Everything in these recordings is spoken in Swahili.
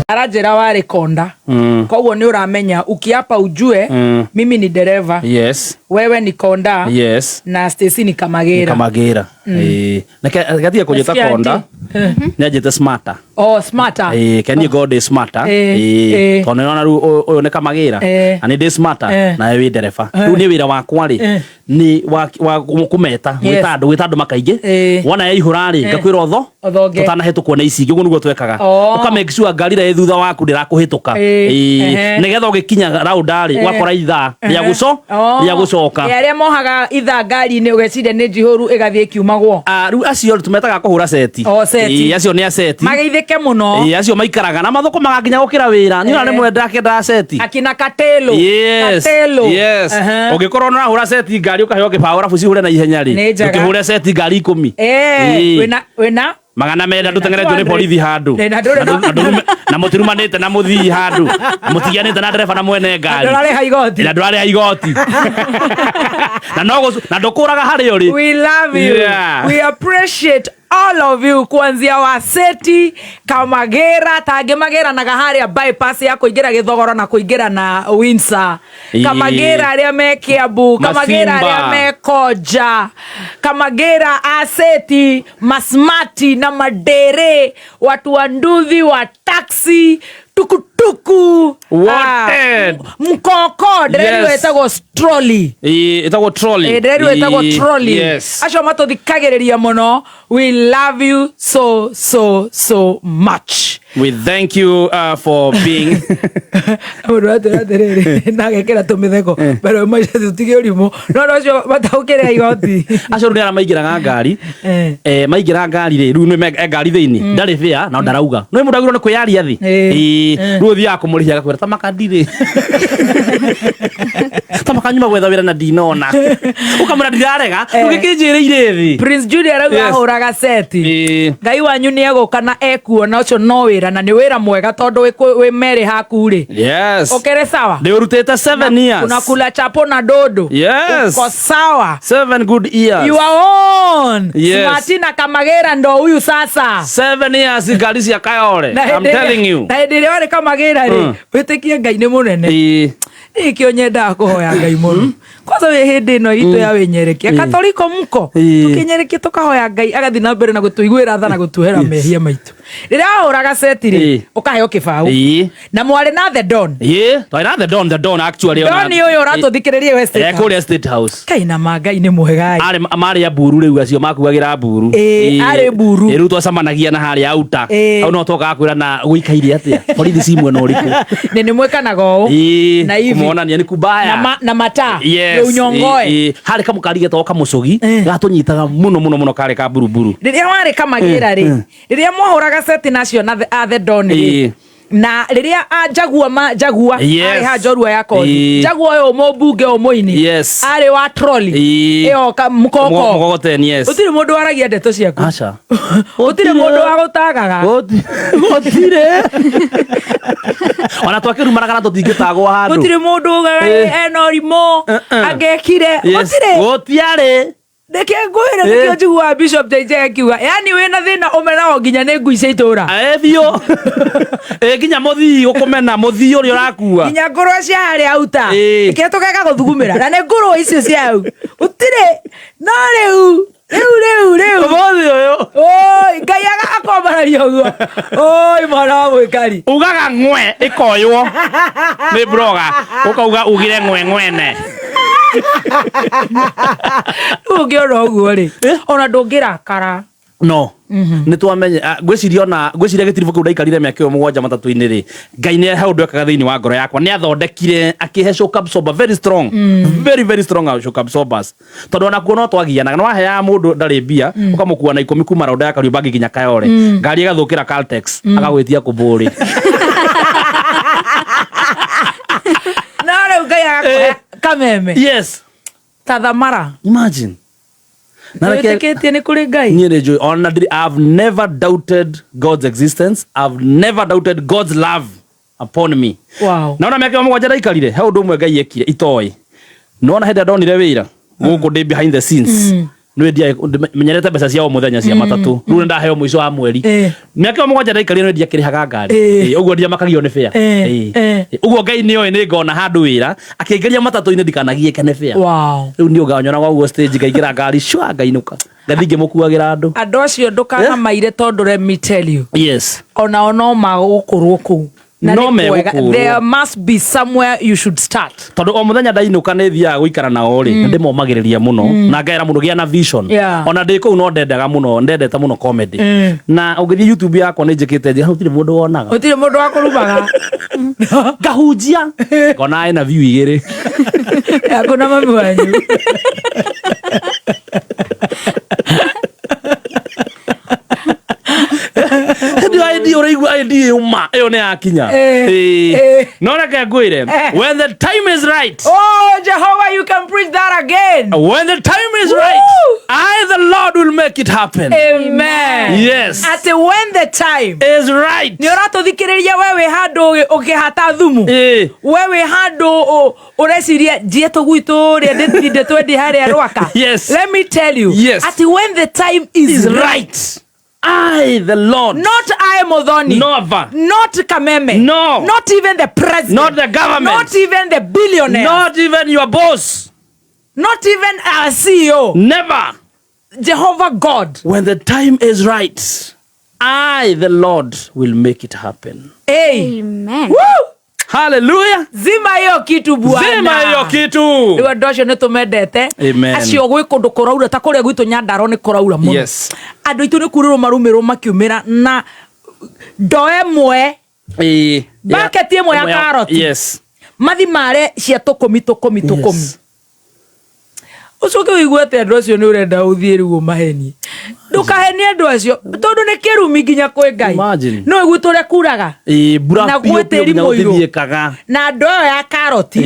arajera wale konda. Kwa hiyo ni uramenya ukiapa ujue mimi ni dereva. Yes. Wewe ni konda. Yes. Na Stacy ni kamagera. Kamagera. Na katika kujeta konda ni ajete smarter. Oh, smarter. Can you go the smarter? Tono na ru ne kamagera. Ani de smarter na we dereva. Ru ni wira wakwa ri ni wa kumeta gwita makaige. Wona ihura ri ngakwira otho. Tutana hetukwo na ici guo niguo twekaga. Uka make sure ngari ra thutha waku ndirakuhituka. Nigetha ugikinya raundari wakora itha ya gucoka. Aria mohaga itha ngari ni ugecide ni njihuru igathie kiumagwo. Ru acio tumetaga kuhura seti. Acio ni seti. Mageithike muno. Acio maikaraga na mathoko magakinya gukira wira. Ni na nimwe ndakenda seti. Akina Katelo. Katelo. Yes. Ugikorwo na hura seti ngari ukaheo kipaura fuci hure na ihenya ri. Ukihure seti ngari 10. Wena magana menda ndutengeretwo ni borithi handu na mutirumanite na muthii handu mutigianite na dereva na mwene ngari na ndurare igoti na ndokuraga hari uri. We love you. We appreciate all of you kuanzia Waseti, Kamagera, Magera na Gaharia bypass ya kuingira Githogoro na kuingira na Windsor. Kamagera aria me Kiambu, Kamagera aria me Koja, Kamagera, Aseti, Masmati na Madere, watu wa nduthi wa taxi, tukutuku, mkoko, dereri wetagwo trolley. Etagwo trolley. Dereri wetagwo trolley. Acio matuthikagireria muno. We love you so much. We thank you for being nagekera tumitheko pero maisha tutige urimo no cio bataukire igoti acio ndia maigiraga ngari maigira ngari ri ru ni ngari thiini ndari fia na ndarauga no mundu agiro ni kuyaria thi ru thia kumurihia gakwira tamakandire tamakanyuma gwetha wira na dinona ukamura ndirarega ugikinjiriire thi Prince Julia arauga ahuraga seti Ngai wanyu ni egukana ekuona ucio no wira na ni wira mwega tondu wi mere hakuri. Yes. Okere sawa. They urutete 7 years. Unakula chapo na dodo. Yes. Uko sawa. 7 good years. You are on. Yes. Martina Kamagera ndo huyu sasa. 7 years galisi ya Kayole. I'm telling you. Na ndire wale Kamagera ri. Witikie Ngai ni munene. Ikio nyenda kuhoya Ngai muno. Kwanza we hindi no itu ya wenyerekia Katoliko mko. Tukinyerekia tukahoya Ngai agathi na mbere na gutuiguira tha na gutuhera mehia maitu. Rira uraga seti ri ukaheo kibau. Na mware na the Don. Twaina the Don actually. Don uyu uratuthikiririe West State. Kuria State House. Kaina Ngai ni muhegai. Ari ya buru riu acio makuagira buru. Ari buru. Riu twacamanagia na hari auta. Au no toka kwira na guikaire atia. Borithi cimwe no riku. Ni mwekanaga u. Na hivi. Kumuona ni kubaya. Na mata. Unyongoe. Hari kamukarige toka mucogi gatunyitaga muno kare ka buruburu. Riria wari Kamagera ri. Riria mohuraga seti nacio na the Don ri. Na riria jagua ari ha jorua yako jagua yo mobunge o moini ari wa trolley iyo mukoko yes utire mundu aragia ndeto ciaku acha utire mundu agutagaga utire ona twakirumana kana tutingitagwo handu utire mundu eno rimo agekire utiare Deke ngwire nikio njigua Bishop JJ akiuga yani wina thina umena nginya ni ngui cia itura bio nginya muthii ukumena muthii uri urakua nginya nguru cia hari auta ike tukeka guthugumira na ni nguru icio ciau utire no riu muthi uyu oi Ngai agakombararia uguo oi mwana wa mwikari ugaga ngwe ikoywo ni broga ukauga ugire ngwene ungiona uguo ri ona ndungirakara no ni twamenya gwiciria gitirifu ku ndaikarire miaka 7 matatu-ini ri Ngai ni he undu ekaga thiini wa ngoro yakwa ni athondekire akihe shock absorber very strong very strong shock absorbers tondu ona kuona twagiana no aheya mundu ndari mbia ukamukua na 10 kuma roda yakari bangi ginya Kayole ngari igathukira Caltex agagwitia kuburi na Ngai kameme yes tathamara imagine I've never doubted God's existence. I've never doubted God's love upon me. Wow. Naona miaka 7 ndaikarire he undu umwe Ngai ekire itoi. Nona henda ndonire wira guku ndi behind the scenes. nä ndia menyerete mbeca cia o muthenya cia matatå rä u ndaheo må ico wa mweri mä kä må gwanja ndaikaria nä ndia kä rä haga ngari å guo ndia makagio nä bea å guo Ngai nä oä nä ngona handå wä ra akä ngaria matatå-inä ndikanagie kene bea rä u nä å nganyona gwaguo stage ngaingä ra ngari cua ngainå ka ngathi ngä må kuagä ra andå acio ndåkana maire tondå let me tell you onao no magå kå rwo kå u there must be somewhere you should start tondu o muthenya ndainuka nä thiaga guikara nao ri ndä momagä muno na ngaera muno gia na vision ona ndä kå u no ndendaga muno ndendete muno comedy na å ngä thiä YouTube yakwa nä njä kä te njä hau tirä må ndå wonaga å tirä må ndå wa kå rumaga ngahunjia ngona ena view 2 yakå na mami wanyu ndio raigua ndio uma iyo nä yakinya no reke ngwire when the time is right Jehovah you can preach that again when the time is right I the Lord will make it happen amen yes at when the time is right ni ũratũthikĩrĩria wewe handũ ũkĩhata thumu wewe handũ ũreciria njieto gwitũ rĩa ndĩtinde twendi harĩa rwaka let me tell you at when the time is right I, the Lord. Not I, Modoni. Never. Not Kameme. No. Not even the president. Not the government. Not even the billionaire. Not even your boss. Not even our CEO. Never. Jehovah God. When the time is right, I, the Lord, will make it happen. Amen. Woo! Hallelujah. Zima hiyo kitu bwana. Zima hiyo kitu. Iwe ndosho nä tå mendete acio gwä kå ndå kå raura ta kå rä a gwitå Nyandarua nä kå raura må andå aitå nä kurä rwo marumä rwo makä å mä ra na ndo emwe baketi ĩmwe ya karoti mathi mare cia tå kå mi å coke å iguete andå acio nä å renda å thiä rä u å mahenie ndå kahenie andå acio tondå nä kä rumi nginya kwä Ngai no ä gwitå rä kuraga na gwä tä ri må irå na ndoo ĩyo ya karoti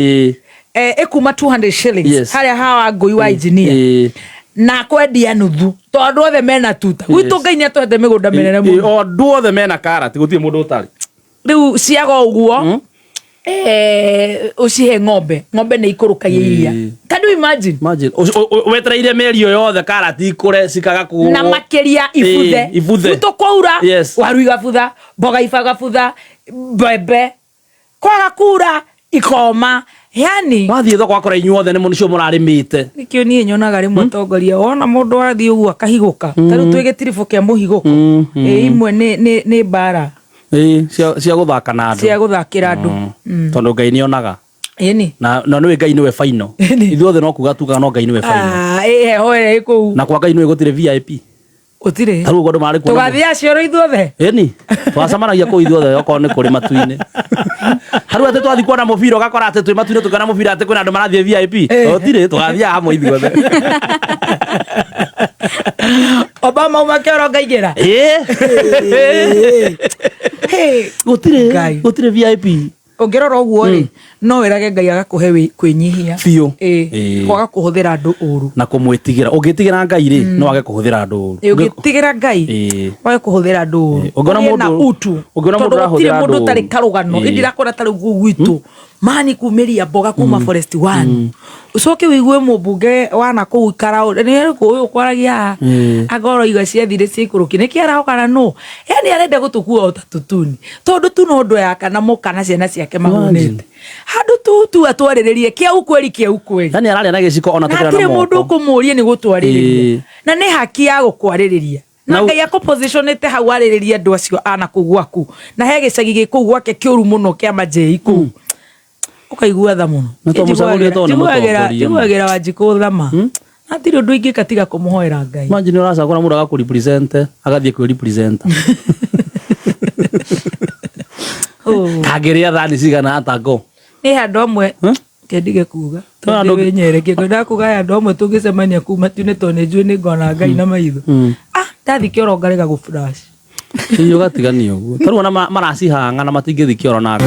ĩkuma 200 shillings harĩa hawa ngũi wa engineer na kwendia nuthu to andũ othe mena tuta gwitũ Ngai nĩ atwete mĩgũnda mĩnene mũno andũ othe mena karati gũtirĩ mũndũ ũtarĩ rĩu ciaga ũguo ucihe ng'ombe nĩ ikũrũkagia iria can you imagine wetereire mĩeri ĩyo yothe karati ikũre cikaga kũgũrwo na makĩria ibuthe gwitũ kwaura waru igabutha mboga ibagabutha mbembe kwaga kura ikoma yani wathiĩ thoko akora inyuothe nĩ mũnicio mũrarĩmĩte nĩkĩo niĩ nyonaga rĩmwe tongoria wona mũndũ athiĩ ũguo akahigũka tarĩu twĩ gĩtiribũ kĩa mũhigũko imwe nĩ mbara cia gũthaka na andũ cia gũthakĩra andũ tondũ Ngai nĩonaga na nĩwe Ngai nĩwe final ithuothe no kuga tugaga no Ngai nĩwe final heho ĩrĩa ĩkũu na kwa Ngai nĩwe gũtirĩ VIP ũtirĩ tarĩu ũguo andũ marĩ kuona tũgathiĩ acioro ithuothe twacemanagia kũu ithuothe okorwo nĩ kũrĩ matu-inĩ harĩu atĩ twathiĩ kuona mũbira ũgakora atĩ twĩ matu-inĩ tũkĩona mũbira atĩ kwĩna andũ marathiĩ VIP ũtirĩ tũgathiaga hamwe ithuothe Obama umakĩoro ngaingĩra gũtirĩ VIP ũngĩrora ũguo rĩ no wĩrage Ngai agakũhe kwĩnyihia biũ kwaga kũhũthĩra andũ ũru na kũmwĩtigĩra ũngĩtigĩra Ngai rĩ no wage kũhũthĩra andũ ũru ũngĩtigĩra Ngai wage kũhũthĩra andũ ũru ũngĩona mũndũ ũrahũthĩra mũndũ ũtarĩ karũgano ĩndirakora tarĩ guo gwitũ mani kumĩria mboga kuma forest 1 ucoke wĩigue mũmbunge wana kũu ikara nĩ ũyũ kwaragia agoro iga ciathire ciikũrũki nĩkĩ arahokana no yani arenda gũtũkua o ta tutuni tondũ tu no ndũ yaka na mũka na ciana ciake mahunĩte handũ tu atwarĩrĩrie kĩau kweli yani ararĩa na gĩciko ona tũkĩra na moko na mũndũ kũmũria nĩ gũtwarĩrĩria na nĩ haki ya gũkwarĩrĩria na Ngai akũpositionĩte hau arĩrĩria andũ acio ana kũu gwaku na he gĩcagi gĩkũu gwake kĩũru mũno kĩa majei kũu ukaigua tha muno tiguagĩra Wanjikũ thama hatirĩ ũndũ ingĩka tiga kũmũhoera Ngai imagine ũracagũra mũndũ agakũrepresent agathiĩ kwĩrepresent kangĩrĩa thani cigana atango nĩ handũ amwe kendige kuga tondũ wĩnyerekie kwenda kuga andũ amwe tũngĩcemania kuma matu-inĩ tondũ nĩ njũĩ nĩ ngona Ngai na maitho ndathi kĩoro ngarega gũ flash ũgatiganio ũguo tarĩu ona maracihanga na matingĩthi kĩoro na